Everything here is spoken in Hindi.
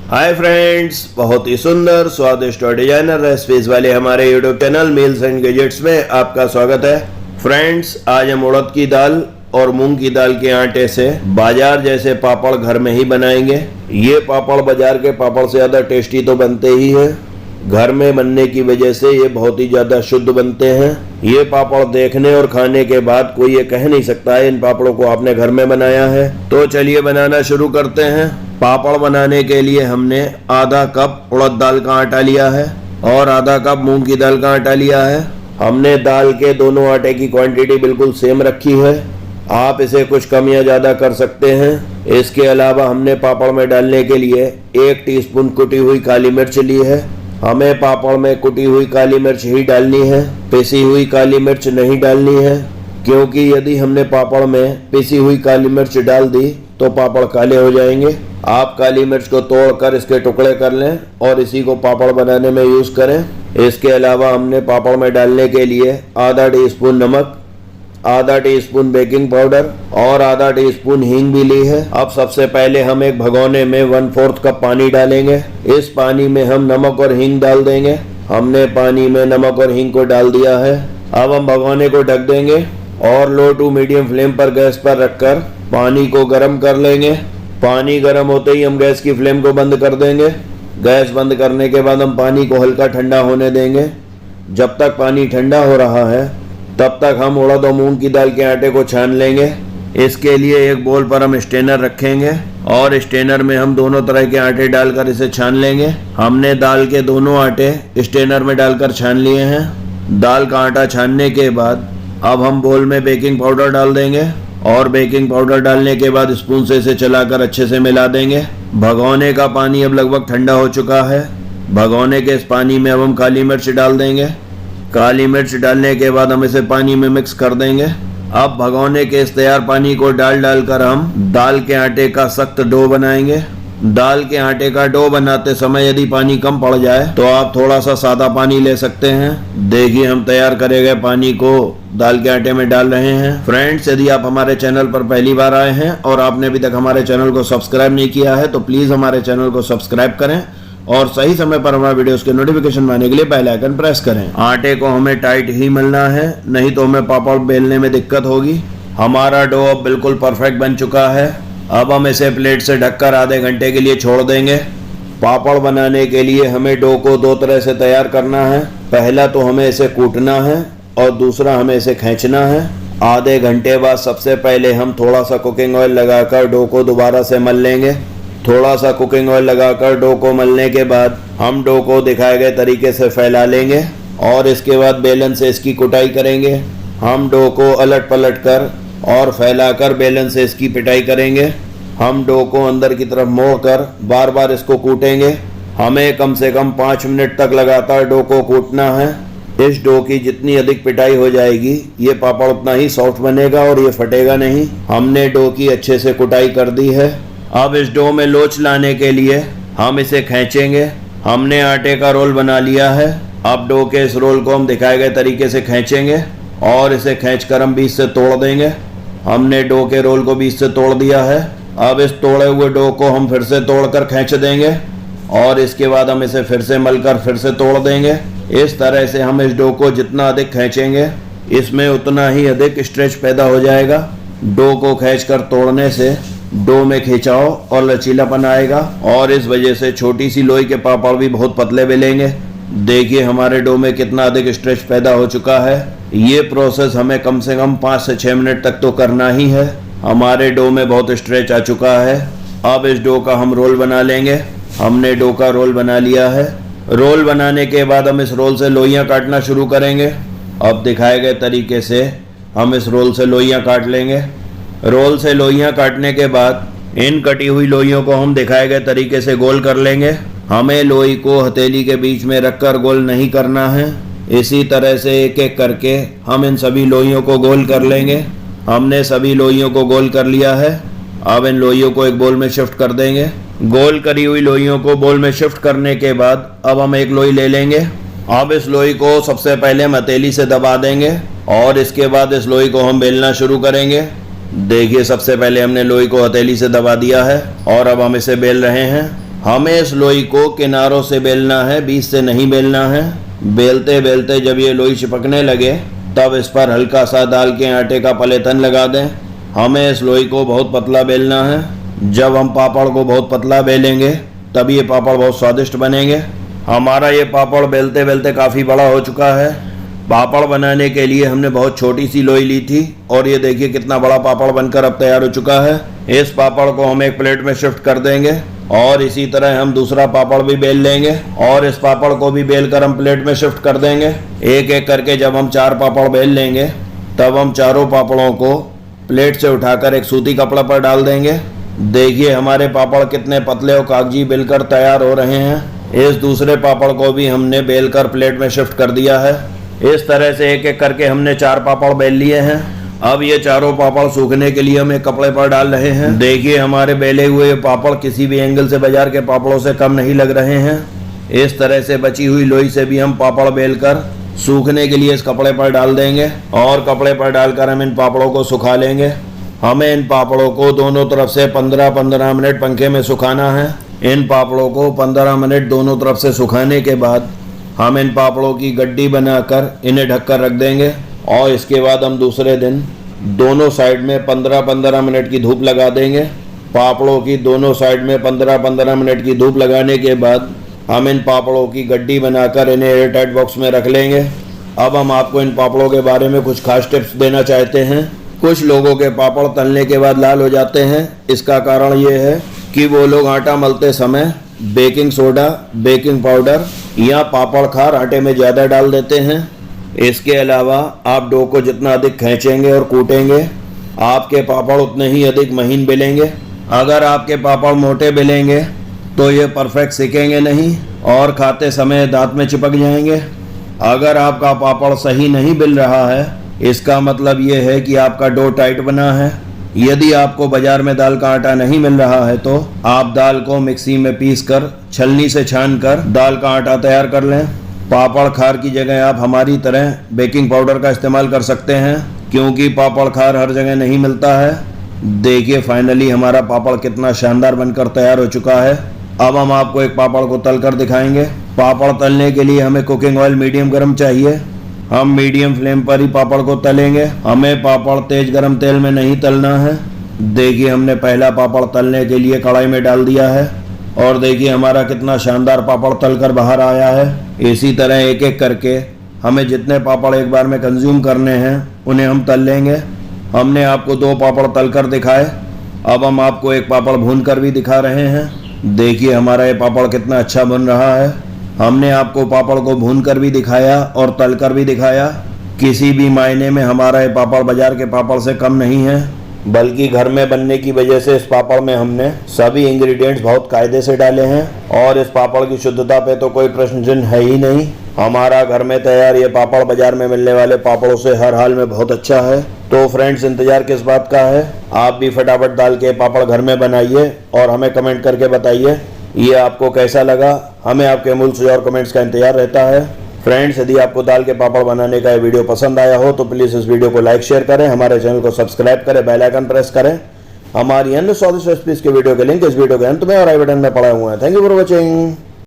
हाय फ्रेंड्स, बहुत ही सुंदर स्वादिष्ट और डिजाइनर रेसिपीज वाले हमारे YouTube channel meals and gadgets में आपका स्वागत है। फ्रेंड्स, आज हम उड़द की दाल और मूंग की दाल के आटे से बाजार जैसे पापड़ घर में ही बनाएंगे। ये पापड़ बाजार के पापड़ से ज़्यादा टेस्टी तो बनते ही हैं। घर में बनने की वजह से ये बहुत ही ज़्यादा शुद्ध बनते हैं। ये पापड़ देखने और खाने के बाद कोई ये कह नहीं सकता है इन पापड़ों को आपने घर में बनाया है। तो चलिए बनाना शुरू करते हैं। पापड़ बनाने के लिए हमने आधा कप उड़द दाल का आटा लिया है और आधा कप मूंग की दाल का आटा लिया है। हमने दाल के दोनों आटे की क्वांटिटी बिल्कुल सेम रखी है। आप इसे कुछ कम या ज़्यादा कर सकते हैं। इसके अलावा हमने पापड़ में डालने के लिए 1 टीस्पून कुटी हुई काली मिर्च ली है। हमें पापड़ में कुटी हुई काली मिर्च ही डालनी है, पिसी हुई काली मिर्च नहीं डालनी है, क्योंकि यदि हमने पापड़ में पिसी हुई काली मिर्च डाल दी तो पापड़ काले हो जाएंगे। आप काली मिर्च को तोड़कर इसके टुकड़े कर लें और इसी को पापड़ बनाने में यूज़ करें। इसके अलावा हमने पापड़ में डालने के लिए आधा टीस्पून नमक, आधा टीस्पून बेकिंग पाउडर और आधा टीस्पून हींग भी ली है। अब सबसे पहले हम एक भगोने में 1/4 कप पानी डालेंगे। इस पानी में हम नमक और हींग डाल देंगे। हमने पानी में नमक और हींग को डाल दिया है। अब हम भगोने को ढक देंगे और लो टू मीडियम फ्लेम पर गैस पर रखकर पानी को गर्म कर लेंगे। पानी गर्म होते ही हम गैस की फ्लेम को बंद कर देंगे। गैस बंद करने के बाद हम पानी को हल्का ठंडा होने देंगे। जब तक पानी ठंडा हो रहा है तब तक हम उड़द और मूंग की दाल के आटे को छान लेंगे। इसके लिए एक बोल पर हम स्ट्रेनर रखेंगे और स्ट्रेनर में हम दोनों तरह के आटे डालकर इसे छान लेंगे। हमने दाल के दोनों आटे स्ट्रेनर में डालकर छान लिए हैं। दाल का आटा छानने के बाद अब हम बोल में बेकिंग पाउडर डाल देंगे और बेकिंग पाउडर डालने के बाद स्पून से इसे चलाकर अच्छे से मिला देंगे। भगोने का पानी अब लगभग ठंडा हो चुका है। भगोने के इस पानी में अब हम काली मिर्च डाल देंगे। काली मिर्च डालने के बाद हम इसे पानी में मिक्स कर देंगे। अब भगोने के इस तैयार पानी को डालकर हम दाल के आटे का सख्त डो बनाएंगे। दाल के आटे का डो बनाते समय यदि पानी कम पड़ जाए तो आप थोड़ा सा सादा पानी ले सकते हैं। देखिए, हम तैयार करे गए पानी को दाल के आटे में डाल रहे हैं। फ्रेंड्स, यदि आप हमारे चैनल पर पहली बार आए हैं और आपने अभी तक हमारे चैनल को सब्सक्राइब नहीं किया है तो प्लीज हमारे चैनल को सब्सक्राइब करें और सही समय पर हमारे वीडियोस के नोटिफिकेशन पाने के लिए बेल आइकन प्रेस करें। आटे को हमें टाइट ही मलना है, नहीं तो हमें पापड़ बेलने में दिक्कत होगी। हमारा डो अब बिल्कुल परफेक्ट बन चुका है। अब हम इसे प्लेट से ढककर आधे घंटे के लिए छोड़ देंगे। पापड़ बनाने के लिए हमें डो को 2 तरह से तैयार करना है। पहला तो हमें इसे कूटना है और दूसरा हमें इसे खींचना है। आधे घंटे बाद सबसे पहले हम थोड़ा सा कुकिंग ऑयल लगाकर डो को दोबारा से मल लेंगे। थोड़ा सा कुकिंग ऑयल लगाकर डो को मलने के बाद हम डो को दिखाए गए तरीके से फैला लेंगे और इसके बाद बेलन से इसकी कुटाई करेंगे। हम डो को अलट पलट कर और फैलाकर बेलन से इसकी पिटाई करेंगे। हम डो को अंदर की तरफ मोड़कर बार बार इसको कूटेंगे। हमें कम से कम 5 मिनट तक लगातार डो को कूटना है। इस डो की जितनी अधिक पिटाई हो जाएगी ये पापड़ उतना ही सॉफ्ट बनेगा और ये फटेगा नहीं। हमने डो की अच्छे से कुटाई कर दी है। अब इस डो में लोच लाने के लिए हम इसे खींचेंगे। हमने आटे का रोल बना लिया है। अब डो के इस रोल को हम दिखाए गए तरीके से खींचेंगे और इसे खींचकर हम बीच से तोड़ देंगे। हमने डो के रोल को बीच से तोड़ दिया है। अब इस तोड़े हुए डो को हम फिर से तोड़कर खींच देंगे और इसके बाद हम इसे फिर से मलकर फिर से तोड़ देंगे। इस तरह से हम इस डो को जितना अधिक खींचेंगे इसमें उतना ही अधिक स्ट्रेच पैदा हो जाएगा। डो को खींचकर तोड़ने से डो में खिंचाव और लचीलापन आएगा और इस वजह से छोटी सी लोई के पापड़ भी बहुत पतले बेलेंगे। देखिए, हमारे डो में कितना अधिक स्ट्रेच पैदा हो चुका है। ये प्रोसेस हमें कम से कम 5 से 6 मिनट तक तो करना ही है। हमारे डो में बहुत स्ट्रेच आ चुका है। अब इस डो का हम रोल बना लेंगे। हमने डो का रोल बना लिया है। रोल बनाने के बाद हम इस रोल से लोइयाँ काटना शुरू करेंगे। अब दिखाए गए तरीके से हम इस रोल से लोइयाँ काट लेंगे। रोल से लोइयाँ काटने के बाद इन कटी हुई लोइयों को हम दिखाए गए तरीके से गोल कर लेंगे। हमें लोई को हथेली के बीच में रखकर गोल नहीं करना है। इसी तरह से एक एक करके हम इन सभी लोइयों को गोल कर लेंगे। हमने सभी लोइयों को गोल कर लिया है। अब इन लोइयों को एक बोल में शिफ्ट कर देंगे। गोल करी हुई लोइयों को बोल में शिफ्ट करने के बाद अब हम एक लोई ले लेंगे। अब इस लोई को सबसे पहले हम हथेली से दबा देंगे और इसके बाद इस लोई को हम बेलना शुरू करेंगे। देखिए, सबसे पहले हमने लोई को हथेली से दबा दिया है और अब हम इसे बेल रहे हैं। हमें इस लोई को किनारों से बेलना है, बीच से नहीं बेलना है। बेलते बेलते जब ये लोई चिपकने लगे तब इस पर हल्का सा दाल के आटे का पलेतन लगा दें। हमें इस लोई को बहुत पतला बेलना है। जब हम पापड़ को बहुत पतला बेलेंगे तब ये पापड़ बहुत स्वादिष्ट बनेंगे। हमारा ये पापड़ बेलते बेलते काफ़ी बड़ा हो चुका है। पापड़ बनाने के लिए हमने बहुत छोटी सी लोई ली थी और ये देखिए कितना बड़ा पापड़ बनकर अब तैयार हो चुका है। इस पापड़ को हम एक प्लेट में शिफ्ट कर देंगे और इसी तरह हम दूसरा पापड़ भी बेल लेंगे और इस पापड़ को भी बेल कर हम प्लेट में शिफ्ट कर देंगे। एक एक करके जब हम 4 पापड़ बेल लेंगे तब हम चारों पापड़ों को प्लेट से उठाकर एक सूती कपड़ा पर डाल देंगे। देखिए हमारे पापड़ कितने पतले और कागजी बेलकर तैयार हो रहे हैं। इस दूसरे पापड़ को भी हमने बेलकर प्लेट में शिफ्ट कर दिया है। इस तरह से एक एक करके हमने 4 पापड़ बेल लिए हैं। अब ये चारों पापड़ सूखने के लिए हम एक कपड़े पर डाल रहे हैं। देखिए हमारे बेले हुए पापड़ किसी भी एंगल से बाजार के पापड़ों से कम नहीं लग रहे हैं। इस तरह से बची हुई लोई से भी हम पापड़ बेलकर सूखने के लिए इस कपड़े पर डाल देंगे और कपड़े पर डालकर हम इन पापड़ों को सुखा लेंगे। हमें इन पापड़ों को दोनों तरफ से 15-15 मिनट पंखे में सुखाना है। इन पापड़ों को 15 मिनट दोनों तरफ से सुखाने के बाद हम इन पापड़ों की गड्डी बनाकर इन्हें ढककर रख देंगे और इसके बाद हम दूसरे दिन दोनों साइड में 15-15 मिनट की धूप लगा देंगे। पापड़ों की दोनों साइड में 15-15 मिनट की धूप लगाने के बाद हम इन पापड़ों की गड्डी बनाकर इन्हें एयर टाइट बॉक्स में रख लेंगे। अब हम आपको इन पापड़ों के बारे में कुछ खास टिप्स देना चाहते हैं। कुछ लोगों के पापड़ तलने के बाद लाल हो जाते हैं। इसका कारण ये है कि वो लोग आटा मलते समय बेकिंग सोडा, बेकिंग पाउडर या पापड़ खार आटे में ज़्यादा डाल देते हैं। इसके अलावा आप डो को जितना अधिक खींचेंगे और कूटेंगे आपके पापड़ उतने ही अधिक महीन बेलेंगे। अगर आपके पापड़ मोटे बेलेंगे तो ये परफेक्ट सिकेंगे नहीं और खाते समय दांत में चिपक जाएंगे। अगर आपका पापड़ सही नहीं बेल रहा है इसका मतलब ये है कि आपका डो टाइट बना है। यदि आपको बाजार में दाल का आटा नहीं मिल रहा है तो आप दाल को मिक्सी में पीसकर छलनी से छानकर दाल का आटा तैयार कर लें। पापड़ खार की जगह आप हमारी तरह बेकिंग पाउडर का इस्तेमाल कर सकते हैं क्योंकि पापड़ खार हर जगह नहीं मिलता है। देखिए फाइनली हमारा पापड़ कितना शानदार बनकर तैयार हो चुका है। अब हम आपको एक पापड़ को तलकर दिखाएंगे। पापड़ तलने के लिए हमें कुकिंग ऑयल मीडियम गर्म चाहिए। हम मीडियम फ्लेम पर ही पापड़ को तलेंगे। हमें पापड़ तेज गर्म तेल में नहीं तलना है। देखिए हमने पहला पापड़ तलने के लिए कढ़ाई में डाल दिया है और देखिए हमारा कितना शानदार पापड़ तलकर बाहर आया है। इसी तरह एक एक करके हमें जितने पापड़ एक बार में कंज्यूम करने हैं उन्हें हम तल लेंगे। हमने आपको 2 पापड़ तलकर दिखाए। अब हम आपको एक पापड़ भूनकर भी दिखा रहे हैं। देखिए हमारा ये पापड़ कितना अच्छा बन रहा है। हमने आपको पापड़ को भूनकर भी दिखाया और तलकर भी दिखाया। किसी भी मायने में हमारा ये पापड़ बाजार के पापड़ से कम नहीं है, बल्कि घर में बनने की वजह से इस पापड़ में हमने सभी इंग्रेडिएंट्स बहुत कायदे से डाले हैं और इस पापड़ की शुद्धता पे तो कोई प्रश्न चिन्ह है ही नहीं। हमारा घर में तैयार ये पापड़ बाजार में मिलने वाले पापड़ों से हर हाल में बहुत अच्छा है। तो फ्रेंड्स इंतजार किस बात का है, आप भी फटाफट दाल के पापड़ घर में बनाइए और हमें कमेंट करके बताइए ये आपको कैसा लगा। हमें आपके अमूल्य सुझाव और कमेंट्स का इंतजार रहता है। फ्रेंड्स यदि आपको दाल के पापड़ बनाने का ये वीडियो पसंद आया हो तो प्लीज़ इस वीडियो को लाइक शेयर करें, हमारे चैनल को सब्सक्राइब करें, बेल आइकन प्रेस करें। हमारी अन्य स्वादिष्ट रेसिपीज के वीडियो के लिंक इस वीडियो के अंत में और आई बटन में पड़ा हुआ है। Thank you for watching.